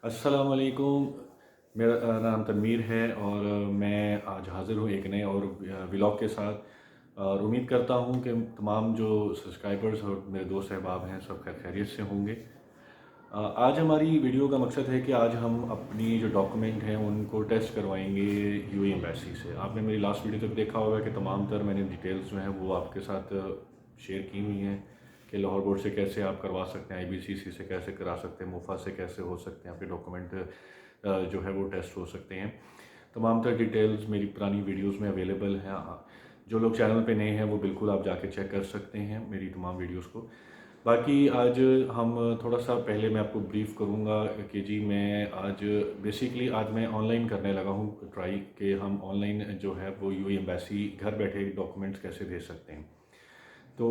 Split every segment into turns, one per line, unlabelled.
अस्सलाम वालेकुम। मेरा नाम तनवीर है और मैं आज हाज़िर हूँ एक नए और व्लॉग के साथ। और उम्मीद करता हूँ कि तमाम जो सब्सक्राइबर्स और मेरे दोस्त अहबाब हैं सब खैरियत से होंगे। आज हमारी वीडियो का मकसद है कि आज हम अपनी जो डॉक्यूमेंट हैं उनको टेस्ट करवाएंगे यूएई एम्बेसी से। आपने मेरी लास्ट वीडियो तक देखा होगा कि तमाम तर मैंने डिटेल्स जो हैं वो आपके साथ शेयर की हुई हैं कि लाहौर बोर्ड से कैसे आप करवा सकते हैं, आईबीसीसी से कैसे करा सकते हैं, मुफा से कैसे हो सकते हैं, आपके डॉक्यूमेंट जो है वो टेस्ट हो सकते हैं। तमाम तर डिटेल्स मेरी पुरानी वीडियोस में अवेलेबल हैं। जो लोग चैनल पे नए हैं वो बिल्कुल आप जाके चेक कर सकते हैं मेरी तमाम वीडियोस को। बाकी आज हम थोड़ा सा पहले मैं आपको ब्रीफ करूंगा कि जी मैं आज बेसिकली आज मैं ऑनलाइन करने लगा हूँ ट्राई कि हम ऑनलाइन जो है वो यूएई एम्बेसी घर बैठे डॉक्यूमेंट्स कैसे भेज सकते हैं। तो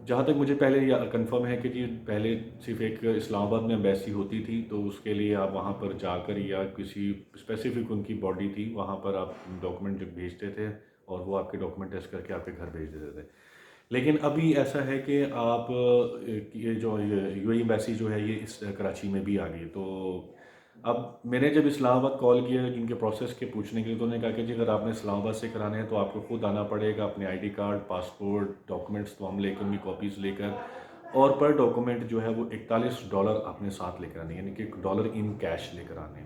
जहाँ तक मुझे पहले कंफर्म है कि जी पहले सिर्फ एक इस्लामाबाद में एम्बेसी होती थी, तो उसके लिए आप वहाँ पर जाकर या किसी स्पेसिफिक उनकी बॉडी थी वहाँ पर आप डॉक्यूमेंट जब भेजते थे और वो आपके डॉक्यूमेंट टेस्ट करके आपके घर भेज देते थे। लेकिन अभी ऐसा है कि आप ये जो यूएई एम्बेसी जो है ये इस कराची में भी आ गई। तो अब मैंने जब इस्लामाबाद कॉल किया जिनके प्रोसेस के पूछने के लिए, तो उन्होंने कहा कि जी अगर आपने इस्लामाबाद से कराने हैं तो आपको खुद आना पड़ेगा अपने आईडी कार्ड, पासपोर्ट, डॉक्यूमेंट्स तो हम लेकर उनकी कॉपीज़ लेकर, और पर डॉक्यूमेंट जो है वो $41 अपने साथ लेकर आने, यानी कि डॉलर इन कैश लेकर आने।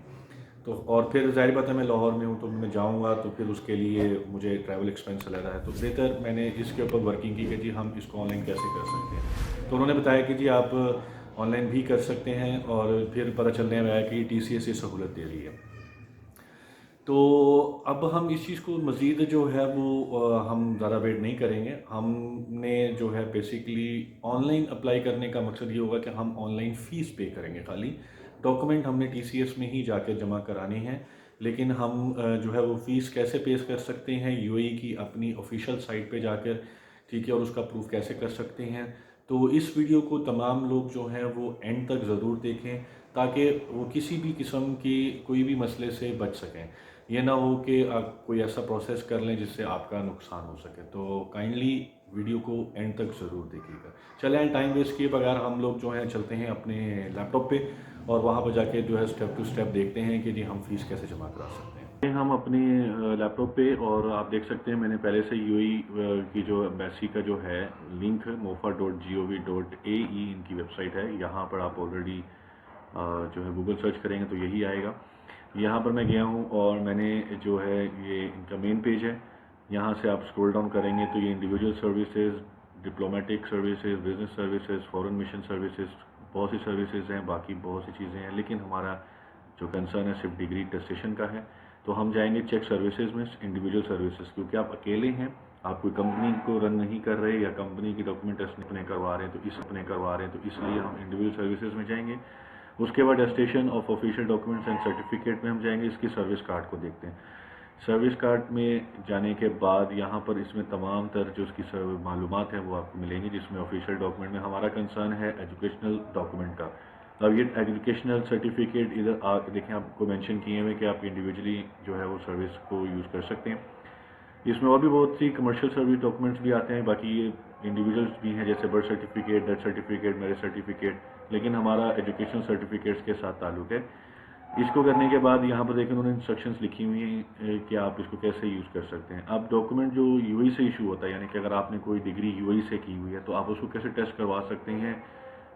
तो और फिर ज़ाहिर बात है मैं लाहौर में हूँ तो मैं जाऊँगा तो फिर उसके लिए मुझे ट्रैवल एक्सपेंस लग रहा है, तो बेहतर मैंने इसके ऊपर वर्किंग की कि जी हम इसको ऑनलाइन कैसे कर सकते हैं। तो उन्होंने बताया कि जी आप ऑनलाइन भी कर सकते हैं, और फिर पता चलने में आया कि टीसीएस ये सहूलत दे रही है। तो अब हम इस चीज़ को मज़ीद जो है वो हम ज़्यादा वेट नहीं करेंगे। हमने जो है बेसिकली ऑनलाइन अप्लाई करने का मकसद ये होगा कि हम ऑनलाइन फ़ीस पे करेंगे खाली। डॉक्यूमेंट हमने टीसीएस में ही जाकर जमा कराने हैं, लेकिन हम जो है वो फ़ीस कैसे पेश कर सकते हैं यूएई की अपनी ऑफ़िशियल साइट पे जाकर, ठीक है, और उसका प्रूफ़ कैसे कर सकते हैं। तो इस वीडियो को तमाम लोग जो हैं वो एंड तक ज़रूर देखें ताकि वो किसी भी किस्म की कोई भी मसले से बच सकें। ये ना हो कि आप कोई ऐसा प्रोसेस कर लें जिससे आपका नुकसान हो सके। तो काइंडली वीडियो को एंड तक ज़रूर देखिएगा। चलें टाइम वेस्ट किए बगैर हम लोग जो हैं चलते हैं अपने लैपटॉप पे, और वहाँ पर जाके जो है स्टेप टू स्टेप देखते हैं कि जी हम फीस कैसे जमा करा सकते हैं। हम अपने लैपटॉप पे, और आप देख सकते हैं मैंने पहले से यूएई की जो एम्बेसी का जो है लिंक mofa.gov.ae इनकी वेबसाइट है, यहाँ पर आप ऑलरेडी जो है गूगल सर्च करेंगे तो यही आएगा। यहाँ पर मैं गया हूँ और मैंने जो है ये इनका मेन पेज है, यहाँ से आप स्क्रॉल डाउन करेंगे तो ये individual services, diplomatic services, business services, foreign mission services, बहुत सी सर्विसेज हैं, बाकी बहुत सी चीज़ें हैं, लेकिन हमारा जो कंसर्न है सिर्फ डिग्री टेस्टेशन का है। तो हम जाएंगे चेक सर्विसेज में इंडिविजुअल सर्विसेज, क्योंकि आप अकेले हैं, आप कोई कंपनी को रन नहीं कर रहे या कंपनी की डॉक्यूमेंट टेस्ट अपने करवा रहे हैं, तो इसलिए हम इंडिविजुअल सर्विसेज में जाएंगे। उसके बाद attestation of official documents and certificate में हम जाएंगे, इसकी सर्विस कार्ड को देखते हैं। सर्विस कार्ड में जाने के बाद यहाँ पर इसमें तमाम तर जो उसकी मालूमात है वो आपको मिलेंगी, जिसमें ऑफिशियल डॉक्यूमेंट में हमारा कंसर्न है एजुकेशनल डॉक्यूमेंट का। अब ये एजुकेशनल सर्टिफिकेट इधर देखें आपको मेंशन किए हुए कि आप इंडिविजुअली जो है वो सर्विस को यूज़ कर सकते हैं। इसमें और भी बहुत सी कमर्शियल सर्विस डॉक्यूमेंट्स भी आते हैं, बाकी ये इंडिविजुअल्स भी हैं जैसे birth certificate, death certificate, marriage certificate, लेकिन हमारा एजुकेशन सर्टिफिकेट्स के साथ ताल्लुक है। इसको करने के बाद यहाँ पर देखिए उन्होंने इंस्ट्रक्शंस लिखी हुई हैं कि आप इसको कैसे यूज़ कर सकते हैं। अब डॉक्यूमेंट जो यूएई से इशू होता है, यानी कि अगर आपने कोई डिग्री यूएई से की हुई है तो आप उसको कैसे टेस्ट करवा सकते हैं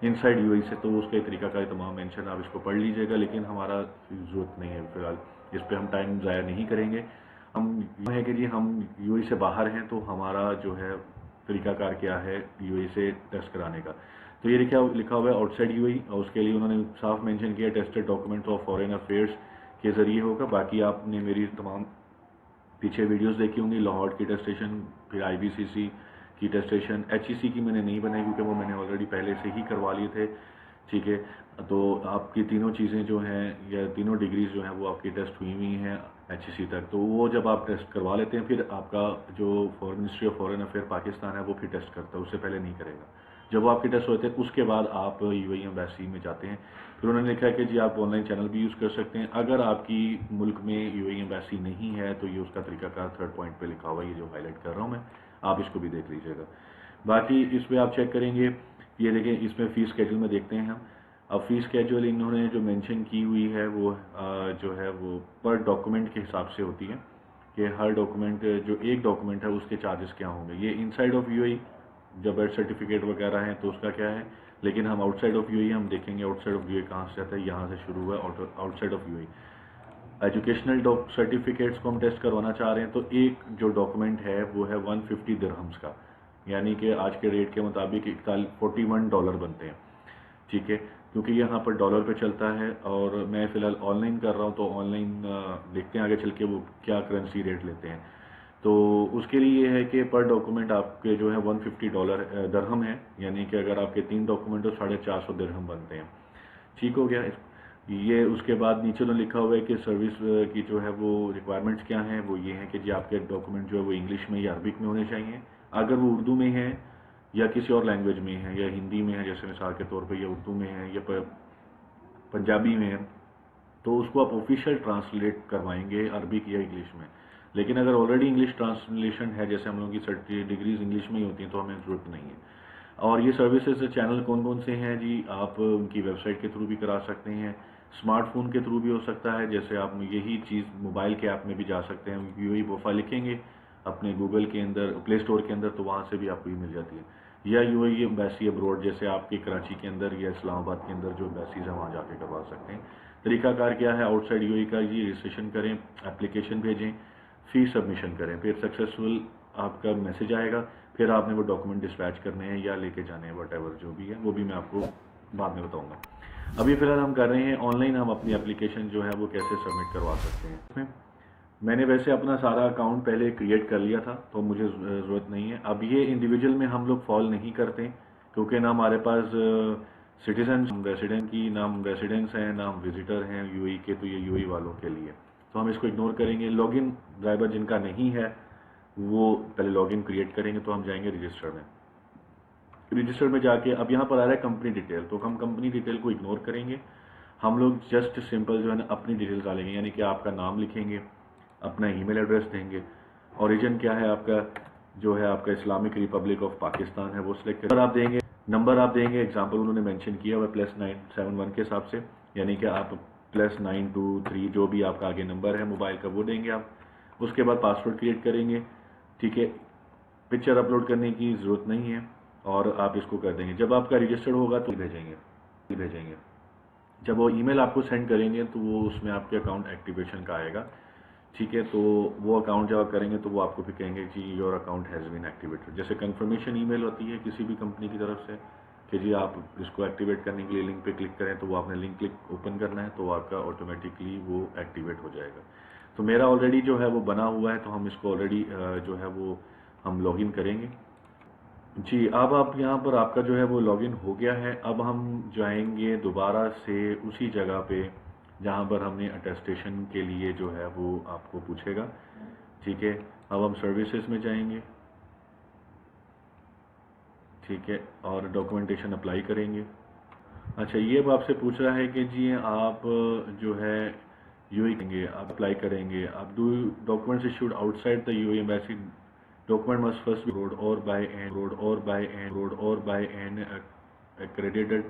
इनसाइड यूएई से, तो उसका तरीका का तमाम मेंशन आप इसको पढ़ लीजिएगा, लेकिन हमारा ज़रूरत नहीं है फिलहाल, इस पर हम टाइम ज़ाया नहीं करेंगे। हम ये है कि जी हम यूएई से बाहर हैं तो हमारा जो है तरीकाकार क्या है यूएई से टेस्ट कराने का। तो ये लिखा हुआ है आउटसाइड यूएई, और उसके लिए उन्होंने साफ मेंशन किया tested documents of foreign affairs के ज़रिए होगा। बाकी आपने मेरी तमाम पीछे वीडियोस देखी होंगी, लाहौर की टेस्टेशन, फिर आईबीसीसी की टेस्टेशन, एचईसी की मैंने नहीं बनाई क्योंकि वो मैंने ऑलरेडी पहले से ही करवा लिए थे, ठीक है। तो आपकी तीनों चीज़ें जो हैं या तीनों डिग्रीज जो हैं वो आपकी टेस्ट हुई हैं एचईसी तक, तो वो जब आप टेस्ट करवा लेते हैं फिर आपका जो ministry of foreign affair Pakistan है वो फिर टेस्ट करता है, उससे पहले नहीं करेगा। जब वो आपके टेस्ट होते हैं उसके बाद आप यूएई एम्बेसी में जाते हैं। फिर उन्होंने लिखा है कि जी आप ऑनलाइन चैनल भी यूज़ कर सकते हैं। अगर आपकी मुल्क में यूएई एम्बेसी नहीं है तो ये उसका तरीकाकार थर्ड पॉइंट पे लिखा हुआ है, ये जो हाईलाइट कर रहा हूँ मैं, आप इसको भी देख लीजिएगा। बाकी इस पर आप चेक करेंगे, ये देखें इसमें फ़ीस स्केड्यूल में देखते हैं हम। अब फ़ी स्केड्यूल इन्होंने जो मेंशन की हुई है वो जो है वो पर डॉक्यूमेंट के हिसाब से होती है कि हर डॉक्यूमेंट, जो एक डॉक्यूमेंट है उसके चार्जेस क्या होंगे। ये इनसाइड ऑफ यूएई जब बर्थ सर्टिफिकेट वगैरह है तो उसका क्या है, लेकिन हम आउटसाइड ऑफ यूएई हम देखेंगे आउटसाइड ऑफ यूएई कहाँ से आता है, यहाँ से शुरू हुआ है outside of UAE. Educational certificates को हम टेस्ट करवाना चाह रहे हैं तो एक जो डॉक्यूमेंट है वो है 150 दिरहम्स का, यानी कि आज के रेट के मुताबिक 41 डॉलर बनते हैं। ठीक है, क्योंकि यहाँ पर डॉलर पे चलता है और मैं फ़िलहाल ऑनलाइन कर रहा हूँ तो ऑनलाइन देखते हैं आगे चल के वो क्या करेंसी रेट लेते हैं। तो उसके लिए ये है कि पर डॉक्यूमेंट आपके जो है 150 डॉलर दरहम है, यानी कि अगर आपके 3 डॉक्यूमेंट तो 450 दिरहम बनते हैं। ठीक हो गया। ये उसके बाद नीचे तो लिखा हुआ है कि सर्विस की जो है वो रिक्वायरमेंट्स क्या हैं, वो ये हैं कि जी आपके डॉक्यूमेंट जो है वो इंग्लिश में या अरबिक में होने चाहिए। अगर वो उर्दू में है या किसी और लैंग्वेज में है या हिंदी में है जैसे मिसाल के तौर पे, या उर्दू में है या पंजाबी में है, तो उसको आप ऑफिशियल ट्रांसलेट करवाएंगे अरबिक या इंग्लिश में। लेकिन अगर ऑलरेडी इंग्लिश ट्रांसलेशन है, जैसे हम लोगों की सर्टी डिग्रीज इंग्लिश में ही होती हैं, तो हमें ज़रूरत नहीं है। और ये सर्विसेज चैनल कौन कौन से हैं जी, आप उनकी वेबसाइट के थ्रू भी करा सकते हैं, स्मार्टफोन के थ्रू भी हो सकता है, जैसे आप यही चीज़ मोबाइल के ऐप में भी जा सकते हैं। यूएई वफा लिखेंगे अपने गूगल के अंदर, प्ले स्टोर के अंदर, तो वहाँ से भी आपको ये मिल जाती है। या यूएई एम्बेसी अब्रॉड, जैसे आपके कराची के अंदर या इस्लामाबाद के अंदर जो एम्बेसीज हैं वहाँ जाके करवा सकते हैं। तरीकाकार क्या है, आउटसाइड यूएई का जी रजिस्ट्रेशन करें, एप्लीकेशन भेजें, फीस सबमिशन करें, फिर सक्सेसफुल आपका मैसेज आएगा, फिर आपने वो डॉक्यूमेंट डिस्पैच करने हैं या लेके जाने हैं, वट जो भी है वो भी मैं आपको बाद में बताऊंगा। अभी फिलहाल हम कर रहे हैं ऑनलाइन, हम अपनी एप्लीकेशन जो है वो कैसे सबमिट करवा सकते हैं। इसमें मैंने वैसे अपना सारा अकाउंट पहले क्रिएट कर लिया था तो मुझे ज़रूरत नहीं है। अब ये इंडिविजुअल में हम लोग फॉल नहीं करते क्योंकि ना हमारे पास सिटीजन रेसिडेंट की, ना हम रेसिडेंट्स हैं, ना हम विजिटर हैं यूएई के, तो ये यूएई वालों के लिए, तो हम इसको इग्नोर करेंगे। लॉगिन ड्राइवर जिनका नहीं है वो पहले लॉगिन क्रिएट करेंगे, तो हम जाएंगे रजिस्टर में। रजिस्टर में जाके अब यहाँ पर आ रहा है कंपनी डिटेल, तो हम कंपनी डिटेल को इग्नोर करेंगे। हम लोग जस्ट सिंपल जो है ना अपनी डिटेल्स डालेंगे, यानी कि आपका नाम लिखेंगे, अपना ईमेल एड्रेस देंगे, ओरिजिन क्या है आपका, जो है आपका इस्लामिक रिपब्लिक ऑफ पाकिस्तान है वो सिलेक्ट करें। नंबर आप देंगे, एग्जाम्पल उन्होंने मेंशन किया हुआ +971 के हिसाब से, यानी कि आप +923 जो भी आपका आगे नंबर है मोबाइल का वो देंगे आप। उसके बाद पासवर्ड क्रिएट करेंगे। ठीक है, पिक्चर अपलोड करने की ज़रूरत नहीं है और आप इसको कर देंगे। जब आपका रजिस्टर्ड होगा तो भेजेंगे। जब वो ईमेल आपको सेंड करेंगे तो वो उसमें आपके अकाउंट एक्टिवेशन का आएगा। ठीक है, तो वो अकाउंट जब आप करेंगे तो वो आपको फिर कहेंगे जी your account has been activated. जैसे कंफर्मेशन ईमेल होती है किसी भी कंपनी की तरफ से कि जी आप इसको एक्टिवेट करने के लिए लिंक पे क्लिक करें, तो वो आपने लिंक क्लिक ओपन करना है तो आपका ऑटोमेटिकली वो एक्टिवेट हो जाएगा। तो मेरा ऑलरेडी जो है वो बना हुआ है, तो हम इसको ऑलरेडी जो है वो हम लॉगिन करेंगे। जी, अब आप यहाँ पर आपका जो है वो लॉगिन हो गया है। अब हम जाएंगे दोबारा से उसी जगह पे जहाँ पर हमने अटेस्टेशन के लिए जो है वो आपको पूछेगा। ठीक है, अब हम सर्विसेज में जाएंगे। ठीक है, और डॉक्यूमेंटेशन अप्लाई करेंगे। अच्छा, ये अब आपसे पूछ रहा है कि जी आप जो है यूएई करेंगे, आप अप्लाई करेंगे, आप do documents issued outside the UAE embassy document must first be road or by an accredited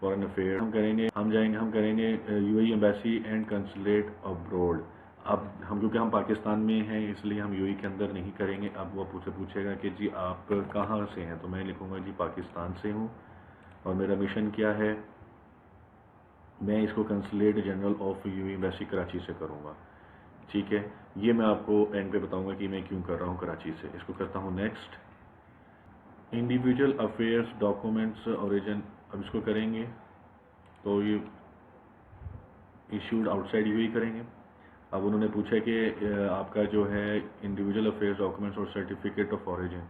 foreign affairs। हम करेंगे UAE embassy and consulate abroad. अब हम क्योंकि हम पाकिस्तान में हैं इसलिए हम यूएई के अंदर नहीं करेंगे। अब वो आपसे पूछेगा कि जी आप कहाँ से हैं, तो मैं लिखूँगा जी पाकिस्तान से हूँ और मेरा मिशन क्या है, मैं इसको consulate general of UAE embassy Karachi से करूँगा। ठीक है, ये मैं आपको एंड पे बताऊंगा कि मैं क्यों कर रहा हूँ कराची से। इसको करता हूँ next, individual affairs documents origin. अब इसको करेंगे तो ये इशूड आउटसाइड यूएई करेंगे। अब उन्होंने पूछा कि आपका जो है इंडिविजुअल अफेयर्स डॉक्यूमेंट्स और सर्टिफिकेट ऑफ ओरिजिन,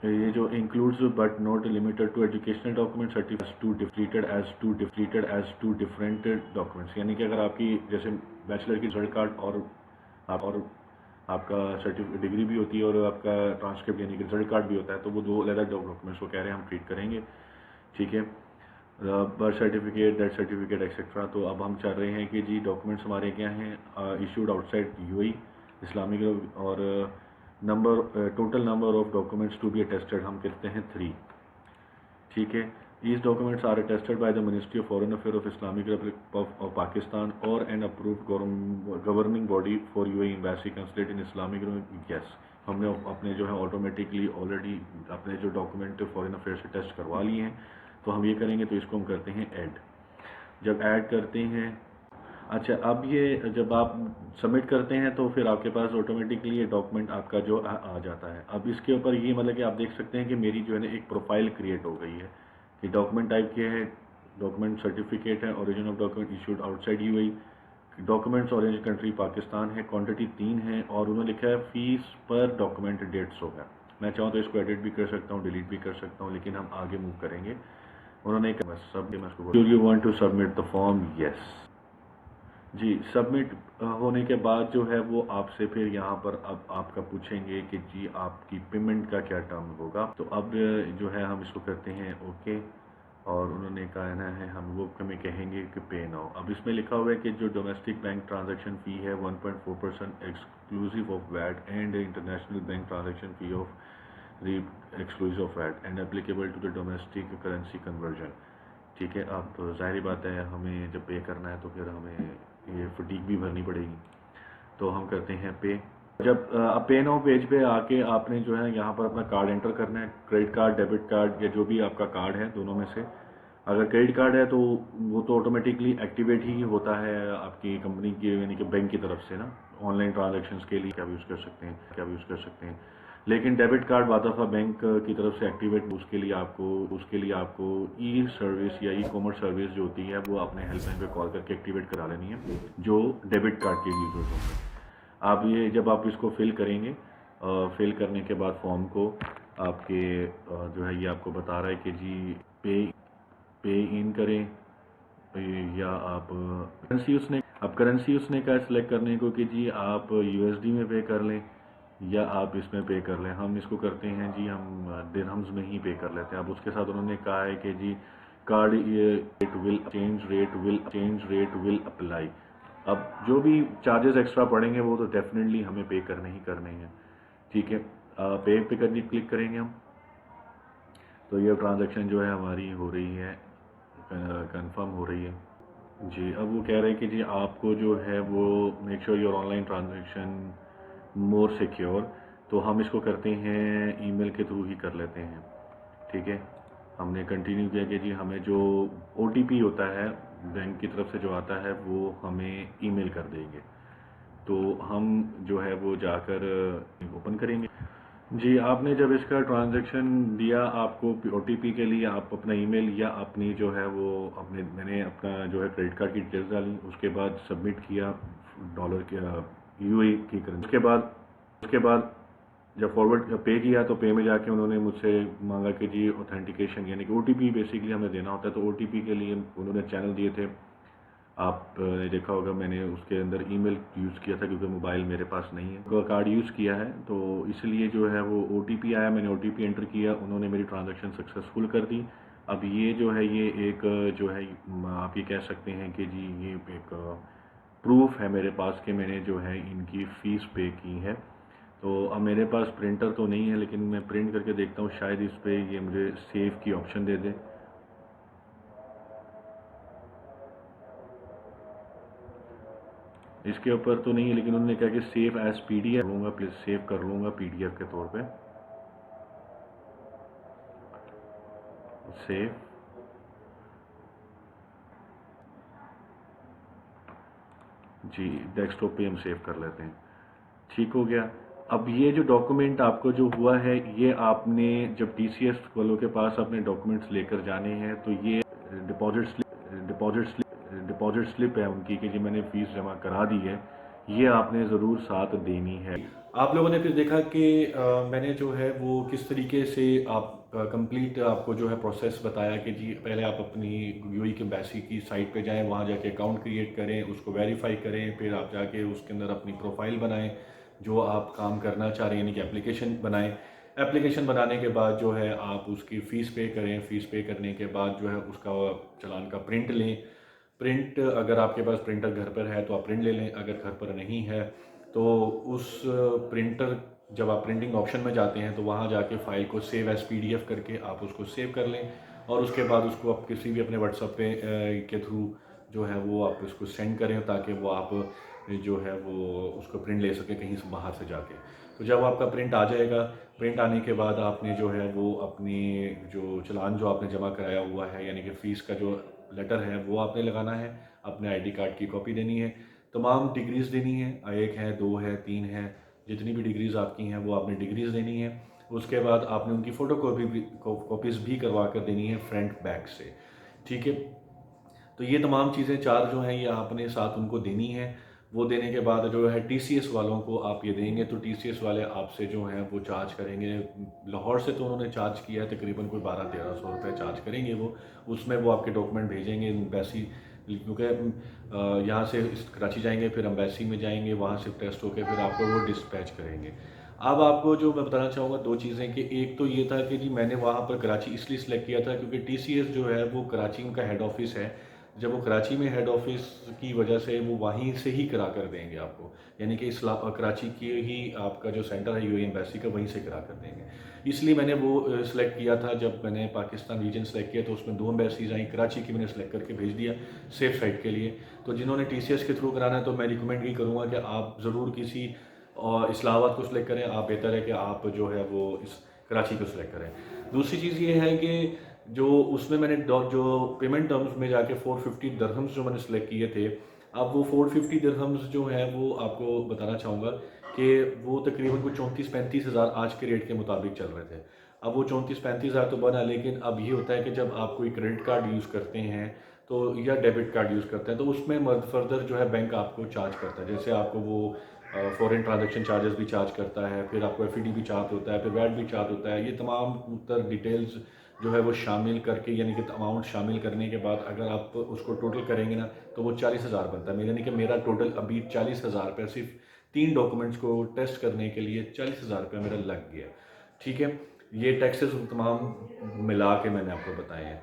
ये जो includes but not limited to educational document certificate different as to different documents, यानी कि अगर आपकी जैसे बैचलर की रिजल्ट कार्ड और आपका सर्टिफिकेट डिग्री भी होती है और आपका ट्रांसक्रिप्ट यानी कि रिजल्ट कार्ड भी होता है, तो वो दो अलग डॉक्यूमेंट्स को कह रहे हैं हम ट्रीट करेंगे। ठीक है, birth certificate, death certificate etcetera. तो अब हम चाह रहे हैं कि जी डॉक्यूमेंट्स हमारे क्या हैं, इशूड आउटसाइड यूएई इस्लामिक, और total number of documents to be attested हम कहते हैं 3। ठीक है, These documents are attested by the Ministry of Foreign Affairs of Islamic Republic of Pakistan or an approved governing body for UAE Embassy Consulate in Islamic Republic. Yes, हमने अपने जो है automatically already अपने जो डॉक्यूमेंट फॉरेन अफेयर से test करवा लिए हैं, तो हम ये करेंगे तो इसको हम करते हैं ऐड। जब ऐड करते हैं, अच्छा अब ये जब आप सबमिट करते हैं तो फिर आपके पास ऑटोमेटिकली ये डॉक्यूमेंट आपका जो आ जाता है। अब इसके ऊपर ये मतलब कि आप देख सकते हैं कि मेरी जो है ना एक प्रोफाइल क्रिएट हो गई है कि डॉक्यूमेंट टाइप किया है, डॉक्यूमेंट सर्टिफिकेट है, origin of document issued outside UAE, documents origin country Pakistan है, क्वांटिटी 3 है और उन्होंने लिखा है फीस पर डॉक्यूमेंट 150 है। मैं चाहूँ तो इसको एडिट भी कर सकता हूँ, डिलीट भी कर सकता हूँ, लेकिन हम आगे मूव करेंगे। उन्होंने do you want to submit the form? Yes जी। सबमिट होने के बाद जो है वो आपसे फिर यहाँ पर अब आपका पूछेंगे कि जी आपकी पेमेंट का क्या टर्म होगा। तो अब जो है हम इसको करते हैं ओके, और उन्होंने कहना है हम वो हमें कहेंगे कि पे नाउ। अब इसमें लिखा हुआ है कि जो डोमेस्टिक बैंक ट्रांजैक्शन फ़ी है 1.4% exclusive of VAT and international bank transaction fee of exclusive of VAT and applicable to the domestic currency conversion. ठीक है, अब जाहिर बात है हमें जब पे करना है तो फिर हमें ये फटीक भी भरनी पड़ेगी, तो हम करते हैं पे। जब अब पे नाउ पेज पे आके आपने जो है यहाँ पर अपना कार्ड एंटर करना है, क्रेडिट कार्ड, डेबिट कार्ड या जो भी आपका कार्ड है दोनों में से। अगर क्रेडिट कार्ड है तो वो तो ऑटोमेटिकली एक्टिवेट ही होता है आपकी कंपनी की यानी कि बैंक की तरफ से ना, ऑनलाइन ट्रांजैक्शंस के लिए क्या यूज़ कर सकते हैं, क्या यूज़ कर सकते हैं। लेकिन डेबिट कार्ड बादफा बैंक की तरफ से एक्टिवेट, उसके लिए आपको ई सर्विस या ई कॉमर्स सर्विस जो होती है वो अपने हेल्पलाइन पे कॉल करके एक्टिवेट करा लेनी है, जो डेबिट कार्ड के यूजर्स होंगे। आप ये जब आप इसको फिल करेंगे, फिल करने के बाद फॉर्म को आपके जो है ये आपको बता रहा है कि जी पे इन करें या आप करेंसी उसने का सिलेक्ट करने को कि जी आप यूएसडी में पे कर लें या आप इसमें पे कर लें। हम इसको करते हैं जी, हम दिरहम्स में ही पे कर लेते हैं। अब उसके साथ उन्होंने कहा है कि जी card change rate will apply. अब जो भी चार्जेस एक्स्ट्रा पड़ेंगे वो तो डेफिनेटली हमें पे करने ही करने हैं। ठीक है, पे पे करने क्लिक करेंगे हम, तो ये ट्रांजैक्शन जो है हमारी हो रही है, कंफर्म हो रही है जी। अब वो कह रहे हैं कि जी आपको जो है वो make sure your online transaction more secure, तो हम इसको करते हैं ईमेल के थ्रू ही कर लेते हैं। ठीक है, हमने कंटिन्यू किया कि जी हमें जो OTP होता है बैंक की तरफ से जो आता है वो हमें ईमेल कर देंगे, तो हम जो है वो जाकर ओपन करेंगे। जी, आपने जब इसका ट्रांजैक्शन दिया, आपको OTP के लिए आप अपना ईमेल या अपनी जो है वो मैंने अपना जो है क्रेडिट कार्ड की डिटेल्स डाली, उसके बाद सबमिट किया डॉलर के UAE की करेंसी। उसके बाद जब फॉरवर्ड पे किया तो पे में जाके उन्होंने मुझसे मांगा कि जी ऑथेंटिकेशन यानी कि OTP बेसिकली हमें देना होता है, तो OTP के लिए उन्होंने चैनल दिए थे। आपने देखा होगा मैंने उसके अंदर ईमेल यूज़ किया था क्योंकि मोबाइल मेरे पास नहीं है, कार्ड यूज़ किया है, तो इसलिए जो है वो OTP आया, मैंने OTP एंटर किया, उन्होंने मेरी ट्रांजैक्शन सक्सेसफुल कर दी। अब ये जो है ये एक जो है आप ये कह सकते हैं कि जी ये एक प्रूफ है मेरे पास कि मैंने जो है इनकी फ़ीस पे की है। तो अब मेरे पास प्रिंटर तो नहीं है, लेकिन मैं प्रिंट करके देखता हूँ, शायद इस पर ये मुझे सेव की ऑप्शन दे दे। इसके ऊपर तो नहीं है, लेकिन उन्होंने कहा कि सेव एज PDF लूँगा, प्लीज़ सेव कर लूँगा PDF के तौर पे। सेव, जी डेस्कटॉप पे हम सेव कर लेते हैं। ठीक हो गया। अब ये जो डॉक्यूमेंट आपको जो हुआ है, ये आपने जब TCS वालों के पास अपने डॉक्यूमेंट्स लेकर जाने हैं, तो ये डिपॉजिट स्लिप है उनकी कि जी मैंने फ़ीस जमा करा दी है, ये आपने ज़रूर साथ देनी है। आप लोगों ने फिर देखा कि मैंने जो है वो किस तरीके से आप कंप्लीट आपको जो है प्रोसेस बताया कि जी पहले आप अपनी UAE की एम्बेसी की साइट पे जाएं, वहाँ जाके अकाउंट क्रिएट करें, उसको वेरीफाई करें, फिर आप जाके उसके अंदर अपनी प्रोफाइल बनाएं जो आप काम करना चाह रहे हैं, यानी कि एप्लीकेशन बनाएं। एप्लीकेशन बनाने के बाद जो है आप उसकी फ़ीस पे करें, फ़ीस पे करने के बाद जो है उसका चालान का प्रिंट लें। प्रिंट अगर आपके पास प्रिंटर घर पर है तो आप प्रिंट ले लें, अगर घर पर नहीं है तो उस प्रिंटर जब आप प्रिंटिंग ऑप्शन में जाते हैं तो वहाँ जाके फ़ाइल को सेव एज़ PDF करके आप उसको सेव कर लें। और उसके बाद उसको आप किसी भी अपने व्हाट्सएप पे के थ्रू जो है वो आप उसको सेंड करें, ताकि वो आप जो है वो उसको प्रिंट ले सकें कहीं से बाहर से जाके। तो जब आपका प्रिंट आ जाएगा, प्रिंट आने के बाद आपने जो है वो अपनी जो चालान जो आपने जमा कराया हुआ है, यानी कि फ़ीस का जो लेटर है वो आपने लगाना है, अपने आईडी कार्ड की कॉपी देनी है, तमाम डिग्रीज़ देनी है, 1 है, 2 है, 3 है, जितनी भी डिग्रीज़ आपकी हैं वो आपने डिग्रीज़ देनी है। उसके बाद आपने उनकी फ़ोटो कॉपीज़ भी करवा कर देनी है फ्रंट बैक से, ठीक है। तो ये तमाम चीज़ें 4 जो हैं ये आपने साथ उनको देनी है। वो देने के बाद जो है टीसीएस वालों को आप ये देंगे, तो टीसीएस वाले आपसे जो हैं वो चार्ज करेंगे। लाहौर से तो उन्होंने चार्ज किया है, तकरीबन कोई 1200-1300 रुपये चार्ज करेंगे वो। उसमें वो आपके डॉक्यूमेंट भेजेंगे एम्बेसी, क्योंकि यहाँ से कराची जाएंगे, फिर एम्बेसी में जाएंगे, वहाँ से टेस्ट होकर फिर आपको वो डिस्पैच करेंगे। अब आपको जो मैं बताना चाहूँगा 2 चीज़ें, कि एक तो ये था कि जी मैंने वहाँ पर कराची इसलिए सिलेक्ट किया था क्योंकि टीसीएस जो है वो कराची उनका हेड ऑफ़िस है। जब वो कराची में हेड ऑफ़िस की वजह से वो वहीं से ही करा कर देंगे आपको, यानी कि कराची की ही आपका जो सेंटर है यूएई एम्बेसी का, वहीं से करा कर देंगे। इसलिए मैंने वो सिलेक्ट किया था। जब मैंने पाकिस्तान रीजन सेलेक्ट किया तो उसमें 2 एम्बेसीज़ आई, कराची की मैंने सेलेक्ट करके भेज दिया सेफ साइड के लिए। तो जिन्होंने टीसीएस के थ्रू कराना है तो मैं रिकमेंड ये करूँगा कि आप ज़रूर किसी इस्लामाबाद को सिलेक्ट करें। आप बेहतर है कि आप जो है वो इस कराची को सिलेक्ट करें। दूसरी चीज़ ये है कि जो उसमें मैंने जो पेमेंट टर्म्स में जाके 450 दिरहम्स जो मैंने सेलेक्ट किए थे, अब वो 450 दिरहम्स जो है वो आपको बताना चाहूँगा कि वो तकरीबन कुछ 34-35 हज़ार आज के रेट के मुताबिक चल रहे थे। अब वो 34-35 हज़ार तो बना, लेकिन अब ये होता है कि जब आप कोई क्रेडिट कार्ड यूज़ करते हैं तो या डेबिट कार्ड यूज़ करते हैं तो उसमें फर्दर जो है बैंक आपको चार्ज करता है। जैसे आपको वो फॉरेन ट्रांजैक्शन चार्जेस भी चार्ज करता है, फिर आपको एफईडी भी चार्ज होता है, फिर वैट भी चार्ज होता है। ये तमाम तर डिटेल्स जो है वो शामिल करके, यानी कि अमाउंट शामिल करने के बाद अगर आप उसको टोटल करेंगे ना तो वो 40,000 बनता है। यानी कि मेरा टोटल अभी 40,000 रुपये सिर्फ 3 डॉक्यूमेंट्स को टेस्ट करने के लिए 40,000 रुपये मेरा लग गया, ठीक है। ये टैक्सेस तमाम मिला के मैंने आपको बताए हैं।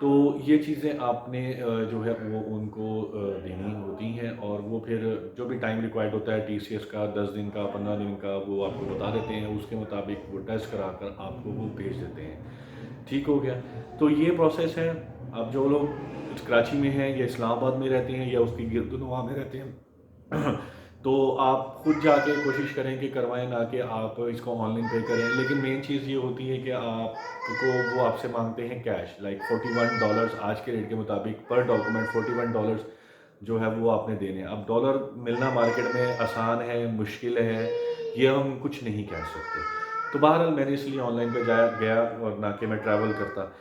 तो ये चीज़ें आपने जो है वो उनको देनी होती हैं, और वो फिर जो भी टाइम रिक्वायर्ड होता है टीसीएस का 10 दिन का 15 दिन का वो आपको बता देते हैं, उसके मुताबिक वो टेस्ट करा कर आपको वो भेज देते हैं। ठीक हो गया। तो ये प्रोसेस है। अब जो लोग कराची में हैं या इस्लामाबाद में रहते हैं या उसकी गिरदुनवा में रहते हैं तो आप खुद जाके कोशिश करें कि करवाएं, ना कि आप इसको ऑनलाइन पे करें। लेकिन मेन चीज़ ये होती है कि आपको वो आपसे मांगते हैं कैश, लाइक $41 आज के रेट के मुताबिक पर डॉक्यूमेंट $41 जो है वो आपने देने हैं। अब डॉलर मिलना मार्केट में आसान है, मुश्किल है, ये हम कुछ नहीं कह सकते। तो बहरहाल मैंने इसलिए ऑनलाइन पे गया, और ना कि मैं ट्रैवल करता।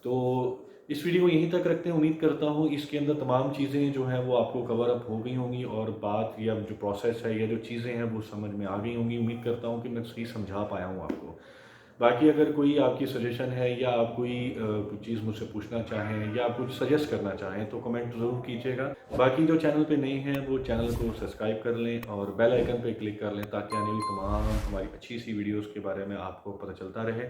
तो इस वीडियो को यहीं तक रखते हैं। उम्मीद करता हूँ इसके अंदर तमाम चीज़ें जो हैं वो आपको कवर अप हो गई होंगी, और बात या जो प्रोसेस है या जो चीज़ें हैं वो समझ में आ गई होंगी। उम्मीद करता हूँ कि मैं सही समझा पाया हूँ आपको। बाकी अगर कोई आपकी सजेशन है या आप कोई चीज़ मुझसे पूछना चाहें या आप कुछ सजेस्ट करना चाहें तो कमेंट ज़रूर कीजिएगा। बाकी जो चैनल पे नए हैं वो चैनल को सब्सक्राइब कर लें और बेल आइकन पे क्लिक कर लें, ताकि आने वाली तमाम हमारी अच्छी सी वीडियोस के बारे में आपको पता चलता रहे।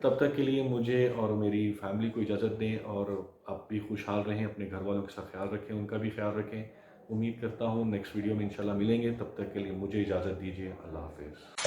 तब तक के लिए मुझे और मेरी फैमिली को इजाज़त दें, और आप भी खुशहाल रहें, अपने घर वालों के साथ ख्याल रखें, उनका भी ख्याल रखें। उम्मीद करता हूँ नेक्स्ट वीडियो में इंशाल्लाह मिलेंगे। तब तक के लिए मुझे इजाज़त दीजिए। अल्लाह हाफ़िज़।